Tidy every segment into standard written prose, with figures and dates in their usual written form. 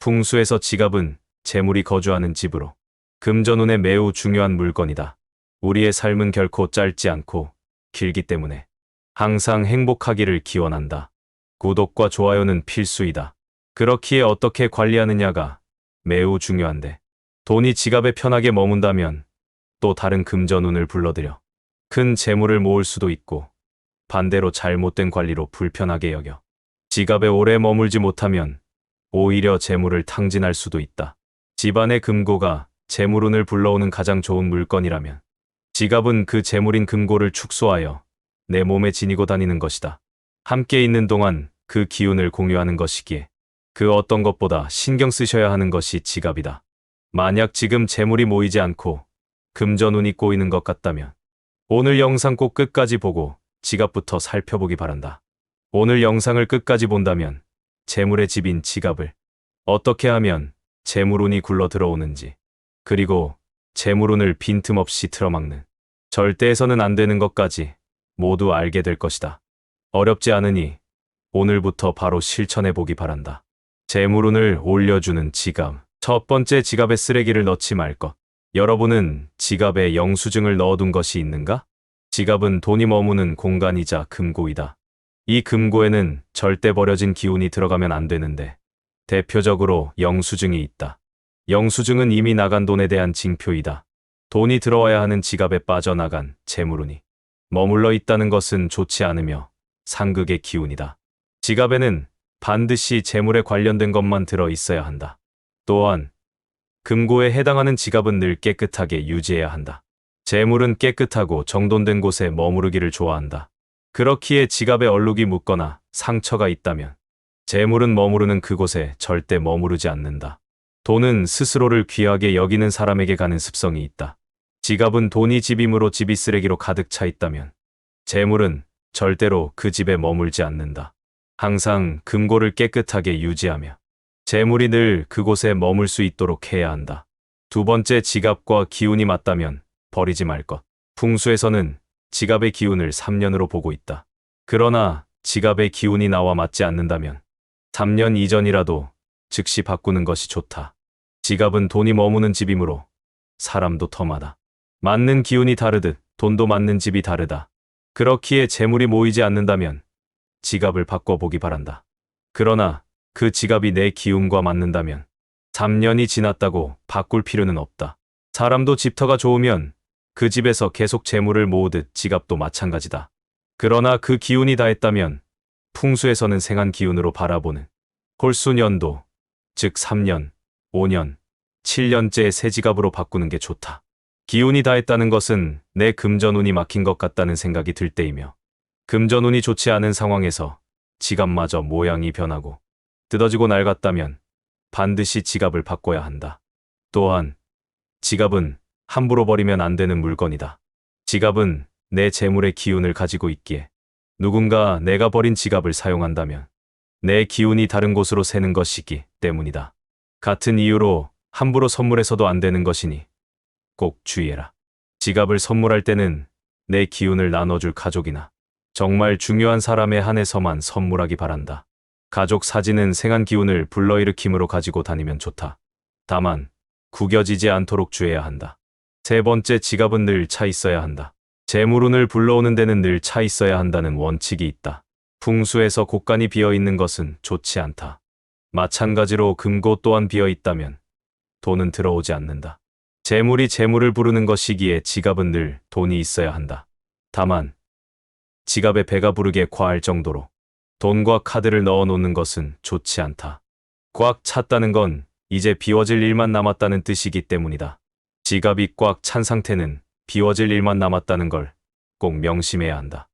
풍수에서 지갑은 재물이 거주하는 집으로 금전운에 매우 중요한 물건이다. 우리의 삶은 결코 짧지 않고 길기 때문에 항상 행복하기를 기원한다. 구독과 좋아요는 필수이다. 그렇기에 어떻게 관리하느냐가 매우 중요한데, 돈이 지갑에 편하게 머문다면 또 다른 금전운을 불러들여 큰 재물을 모을 수도 있고, 반대로 잘못된 관리로 불편하게 여겨 지갑에 오래 머물지 못하면 오히려 재물을 탕진할 수도 있다. 집안의 금고가 재물운을 불러오는 가장 좋은 물건이라면 지갑은 그 재물인 금고를 축소하여 내 몸에 지니고 다니는 것이다. 함께 있는 동안 그 기운을 공유하는 것이기에 그 어떤 것보다 신경 쓰셔야 하는 것이 지갑이다. 만약 지금 재물이 모이지 않고 금전운이 꼬이는 것 같다면 오늘 영상 꼭 끝까지 보고 지갑부터 살펴보기 바란다. 오늘 영상을 끝까지 본다면 재물의 집인 지갑을 어떻게 하면 재물운이 굴러 들어오는지, 그리고 재물운을 빈틈없이 틀어막는, 절대 해서는 안 되는 것까지 모두 알게 될 것이다. 어렵지 않으니 오늘부터 바로 실천해 보기 바란다. 재물운을 올려주는 지갑. 첫 번째, 지갑에 쓰레기를 넣지 말 것. 여러분은 지갑에 영수증을 넣어둔 것이 있는가? 지갑은 돈이 머무는 공간이자 금고이다. 이 금고에는 절대 버려진 기운이 들어가면 안 되는데, 대표적으로 영수증이 있다. 영수증은 이미 나간 돈에 대한 징표이다. 돈이 들어와야 하는 지갑에 빠져나간 재물운이 머물러 있다는 것은 좋지 않으며 상극의 기운이다. 지갑에는 반드시 재물에 관련된 것만 들어 있어야 한다. 또한 금고에 해당하는 지갑은 늘 깨끗하게 유지해야 한다. 재물은 깨끗하고 정돈된 곳에 머무르기를 좋아한다. 그렇기에 지갑에 얼룩이 묻거나 상처가 있다면 재물은 머무르는 그곳에 절대 머무르지 않는다. 돈은 스스로를 귀하게 여기는 사람에게 가는 습성이 있다. 지갑은 돈이 집이므로 집이 쓰레기로 가득 차 있다면 재물은 절대로 그 집에 머물지 않는다. 항상 금고를 깨끗하게 유지하며 재물이 늘 그곳에 머물 수 있도록 해야 한다. 두 번째, 지갑과 기운이 맞다면 버리지 말 것. 풍수에서는 지갑의 기운을 3년으로 보고 있다. 그러나 지갑의 기운이 나와 맞지 않는다면 3년 이전이라도 즉시 바꾸는 것이 좋다. 지갑은 돈이 머무는 집이므로 사람도 터마다 맞는 기운이 다르듯 돈도 맞는 집이 다르다. 그렇기에 재물이 모이지 않는다면 지갑을 바꿔보기 바란다. 그러나 그 지갑이 내 기운과 맞는다면 3년이 지났다고 바꿀 필요는 없다. 사람도 집터가 좋으면 그 집에서 계속 재물을 모으듯 지갑도 마찬가지다. 그러나 그 기운이 다했다면 풍수에서는 생한 기운으로 바라보는 홀수년도, 즉 3년, 5년, 7년째 새 지갑으로 바꾸는 게 좋다. 기운이 다했다는 것은 내 금전운이 막힌 것 같다는 생각이 들 때이며, 금전운이 좋지 않은 상황에서 지갑마저 모양이 변하고 뜯어지고 낡았다면 반드시 지갑을 바꿔야 한다. 또한 지갑은 함부로 버리면 안 되는 물건이다. 지갑은 내 재물의 기운을 가지고 있기에 누군가 내가 버린 지갑을 사용한다면 내 기운이 다른 곳으로 새는 것이기 때문이다. 같은 이유로 함부로 선물해서도 안 되는 것이니 꼭 주의해라. 지갑을 선물할 때는 내 기운을 나눠줄 가족이나 정말 중요한 사람에 한해서만 선물하기 바란다. 가족 사진은 생한 기운을 불러일으킴으로 가지고 다니면 좋다. 다만 구겨지지 않도록 주의해야 한다. 세 번째, 지갑은 늘 차 있어야 한다. 재물운을 불러오는 데는 늘 차 있어야 한다는 원칙이 있다. 풍수에서 곳간이 비어있는 것은 좋지 않다. 마찬가지로 금고 또한 비어있다면 돈은 들어오지 않는다. 재물이 재물을 부르는 것이기에 지갑은 늘 돈이 있어야 한다. 다만 지갑에 배가 부르게 과할 정도로 돈과 카드를 넣어 놓는 것은 좋지 않다. 꽉 찼다는 건 이제 비워질 일만 남았다는 뜻이기 때문이다. 지갑이 꽉 찬 상태는 비워질 일만 남았다는 걸 꼭 명심해야 한다.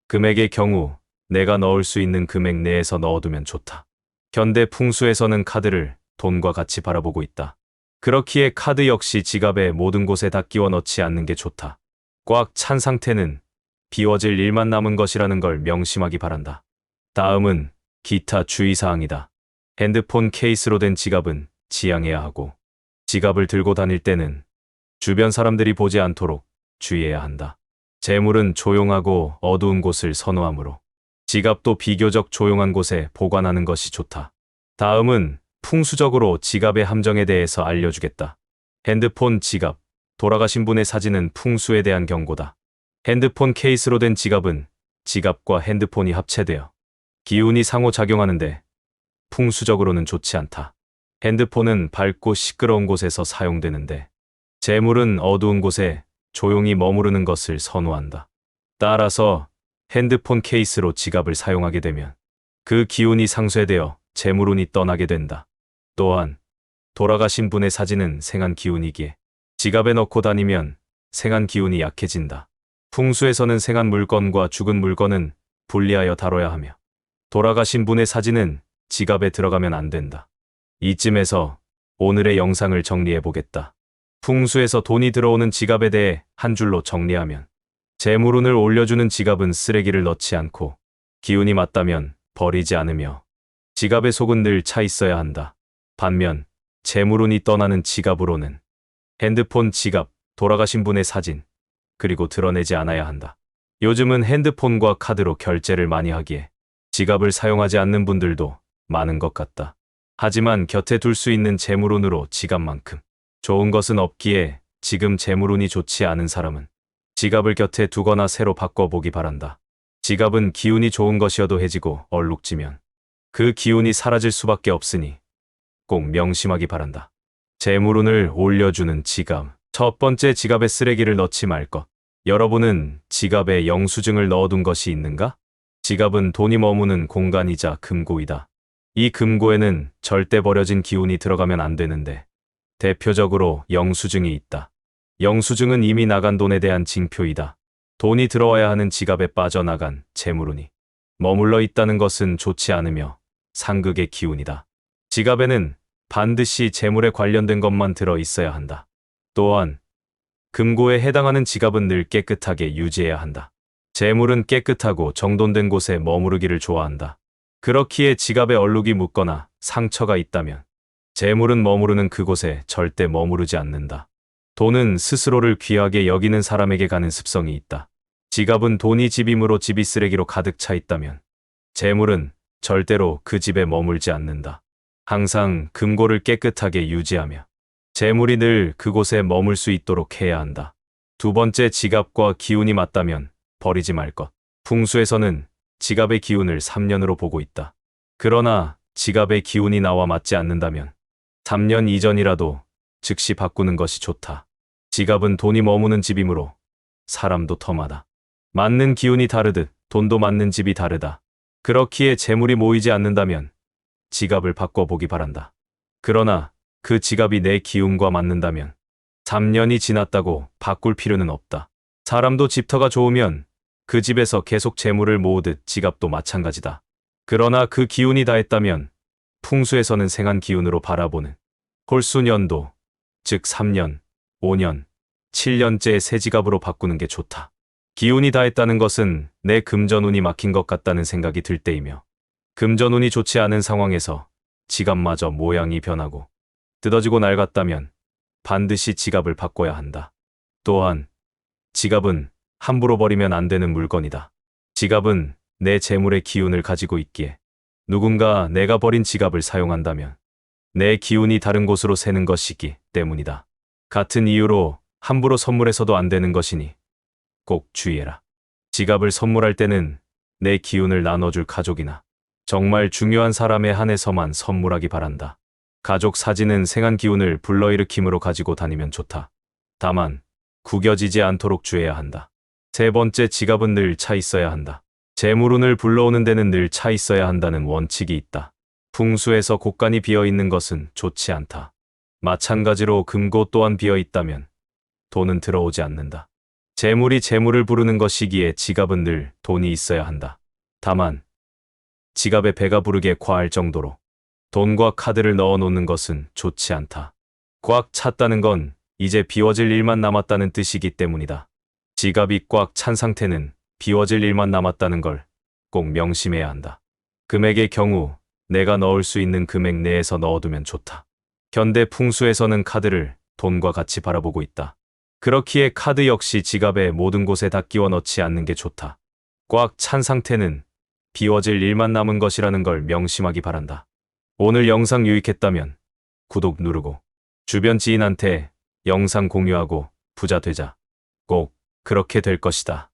금액의 경우 내가 넣을 수 있는 금액 내에서 넣어두면 좋다. 현대 풍수에서는 카드를 돈과 같이 바라보고 있다. 그렇기에 카드 역시 지갑의 모든 곳에 다 끼워 넣지 않는 게 좋다. 꽉 찬 상태는 비워질 일만 남은 것이라는 걸 명심하기 바란다. 다음은 기타 주의사항이다. 핸드폰 케이스로 된 지갑은 지양해야 하고, 지갑을 들고 다닐 때는 주변 사람들이 보지 않도록 주의해야 한다. 재물은 조용하고 어두운 곳을 선호하므로 지갑도 비교적 조용한 곳에 보관하는 것이 좋다. 다음은 풍수적으로 지갑의 함정에 대해서 알려주겠다. 핸드폰, 지갑, 돌아가신 분의 사진은 풍수에 대한 경고다. 핸드폰 케이스로 된 지갑은 지갑과 핸드폰이 합체되어 기운이 상호작용하는데 풍수적으로는 좋지 않다. 핸드폰은 밝고 시끄러운 곳에서 사용되는데 재물은 어두운 곳에 조용히 머무르는 것을 선호한다. 따라서 핸드폰 케이스로 지갑을 사용하게 되면 그 기운이 상쇄되어 재물운이 떠나게 된다. 또한 돌아가신 분의 사진은 생한 기운이기에 지갑에 넣고 다니면 생한 기운이 약해진다. 풍수에서는 생한 물건과 죽은 물건은 분리하여 다뤄야 하며 돌아가신 분의 사진은 지갑에 들어가면 안 된다. 이쯤에서 오늘의 영상을 정리해 보겠다. 풍수에서 돈이 들어오는 지갑에 대해 한 줄로 정리하면 재물운을 올려주는 지갑은 쓰레기를 넣지 않고 기운이 맞다면 버리지 않으며 지갑의 속은 늘 차 있어야 한다. 반면 재물운이 떠나는 지갑으로는 핸드폰, 지갑, 돌아가신 분의 사진, 그리고 드러내지 않아야 한다. 요즘은 핸드폰과 카드로 결제를 많이 하기에 지갑을 사용하지 않는 분들도 많은 것 같다. 하지만 곁에 둘 수 있는 재물운으로 지갑만큼 좋은 것은 없기에 지금 재물운이 좋지 않은 사람은 지갑을 곁에 두거나 새로 바꿔보기 바란다. 지갑은 기운이 좋은 것이어도 해지고 얼룩지면 그 기운이 사라질 수밖에 없으니 꼭 명심하기 바란다. 재물운을 올려주는 지갑. 첫 번째, 지갑에 쓰레기를 넣지 말 것. 여러분은 지갑에 영수증을 넣어둔 것이 있는가? 지갑은 돈이 머무는 공간이자 금고이다. 이 금고에는 절대 버려진 기운이 들어가면 안 되는데 대표적으로 영수증이 있다. 영수증은 이미 나간 돈에 대한 징표이다. 돈이 들어와야 하는 지갑에 빠져나간 재물운이 머물러 있다는 것은 좋지 않으며 상극의 기운이다. 지갑에는 반드시 재물에 관련된 것만 들어 있어야 한다. 또한 금고에 해당하는 지갑은 늘 깨끗하게 유지해야 한다. 재물은 깨끗하고 정돈된 곳에 머무르기를 좋아한다. 그렇기에 지갑에 얼룩이 묻거나 상처가 있다면 재물은 머무르는 그곳에 절대 머무르지 않는다. 돈은 스스로를 귀하게 여기는 사람에게 가는 습성이 있다. 지갑은 돈이 집이므로 집이 쓰레기로 가득 차 있다면 재물은 절대로 그 집에 머물지 않는다. 항상 금고를 깨끗하게 유지하며 재물이 늘 그곳에 머물 수 있도록 해야 한다. 두 번째, 지갑과 기운이 맞다면 버리지 말 것. 풍수에서는 지갑의 기운을 3년으로 보고 있다. 그러나 지갑의 기운이 나와 맞지 않는다면 3년 이전이라도 즉시 바꾸는 것이 좋다. 지갑은 돈이 머무는 집이므로 사람도 터마다 맞는 기운이 다르듯 돈도 맞는 집이 다르다. 그렇기에 재물이 모이지 않는다면 지갑을 바꿔보기 바란다. 그러나 그 지갑이 내 기운과 맞는다면 3년이 지났다고 바꿀 필요는 없다. 사람도 집터가 좋으면 그 집에서 계속 재물을 모으듯 지갑도 마찬가지다. 그러나 그 기운이 다했다면 풍수에서는 생한 기운으로 바라보는 홀수년도, 즉 3년, 5년, 7년째 새 지갑으로 바꾸는 게 좋다. 기운이 다했다는 것은 내 금전운이 막힌 것 같다는 생각이 들 때이며 금전운이 좋지 않은 상황에서 지갑마저 모양이 변하고 뜯어지고 낡았다면 반드시 지갑을 바꿔야 한다. 또한 지갑은 함부로 버리면 안 되는 물건이다. 지갑은 내 재물의 기운을 가지고 있기에 누군가 내가 버린 지갑을 사용한다면 내 기운이 다른 곳으로 새는 것이기 때문이다. 같은 이유로 함부로 선물해서도 안 되는 것이니 꼭 주의해라. 지갑을 선물할 때는 내 기운을 나눠줄 가족이나 정말 중요한 사람에 한해서만 선물하기 바란다. 가족 사진은 생한 기운을 불러일으킴으로 가지고 다니면 좋다. 다만 구겨지지 않도록 주의해야 한다. 세 번째, 지갑은 늘 차 있어야 한다. 재물운을 불러오는 데는 늘 차 있어야 한다는 원칙이 있다. 풍수에서 곳간이 비어있는 것은 좋지 않다. 마찬가지로 금고 또한 비어있다면 돈은 들어오지 않는다. 재물이 재물을 부르는 것이기에 지갑은 늘 돈이 있어야 한다. 다만 지갑에 배가 부르게 과할 정도로 돈과 카드를 넣어 놓는 것은 좋지 않다. 꽉 찼다는 건 이제 비워질 일만 남았다는 뜻이기 때문이다. 지갑이 꽉 찬 상태는 비워질 일만 남았다는 걸 꼭 명심해야 한다. 금액의 경우 내가 넣을 수 있는 금액 내에서 넣어두면 좋다. 현대 풍수에서는 카드를 돈과 같이 바라보고 있다. 그렇기에 카드 역시 지갑의 모든 곳에 다 끼워 넣지 않는 게 좋다. 꽉 찬 상태는 비워질 일만 남은 것이라는 걸 명심하기 바란다. 오늘 영상 유익했다면 구독 누르고 주변 지인한테 영상 공유하고 부자 되자. 꼭 그렇게 될 것이다.